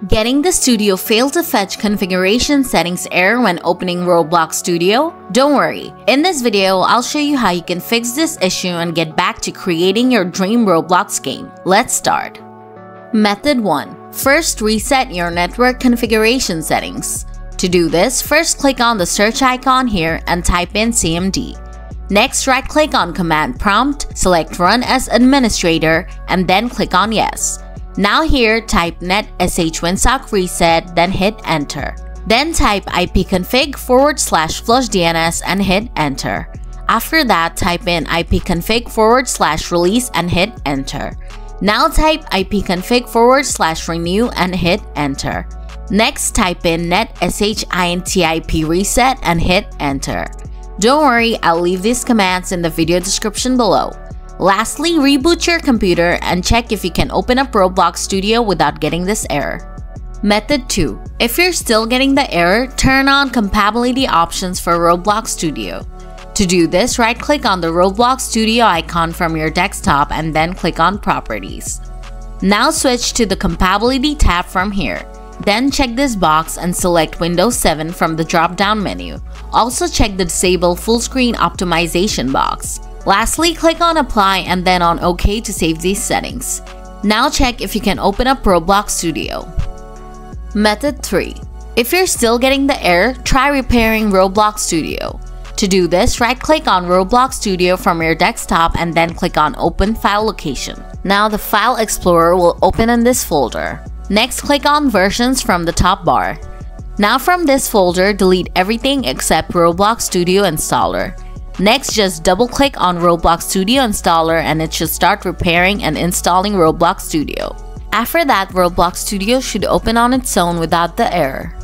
Getting the Studio failed to fetch configuration settings error when opening Roblox Studio? Don't worry, in this video, I'll show you how you can fix this issue and get back to creating your dream Roblox game. Let's start. Method 1. First, reset your network configuration settings. To do this, first click on the search icon here and type in CMD. Next, right-click on Command Prompt, select Run as Administrator, and then click on Yes. Now here, type netsh winsock reset, then hit Enter. Then type ipconfig/flushdns and hit Enter. After that, type in ipconfig/release and hit Enter. Now type ipconfig/renew and hit Enter. Next, type in netsh reset and hit Enter. Don't worry, I'll leave these commands in the video description below. Lastly, reboot your computer and check if you can open up Roblox Studio without getting this error. Method 2. If you're still getting the error, turn on compatibility options for Roblox Studio. To do this, right-click on the Roblox Studio icon from your desktop and then click on Properties. Now switch to the Compatibility tab from here. Then check this box and select Windows 7 from the drop-down menu. Also check the Disable Full Screen Optimization box. Lastly, click on Apply and then on OK to save these settings. Now check if you can open up Roblox Studio. Method 3. If you're still getting the error, try repairing Roblox Studio. To do this, right-click on Roblox Studio from your desktop and then click on Open File Location. Now the File Explorer will open in this folder. Next, click on Versions from the top bar. Now from this folder, delete everything except Roblox Studio Installer. Next, just double-click on Roblox Studio Installer and it should start repairing and installing Roblox Studio. After that, Roblox Studio should open on its own without the error.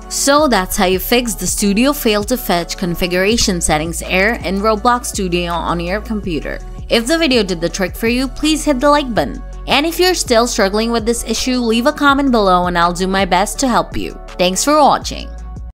So that's how you fix the Studio failed to fetch configuration settings error in Roblox Studio on your computer. If the video did the trick for you, please hit the like button. And if you're still struggling with this issue, leave a comment below and I'll do my best to help you. Thanks for watching.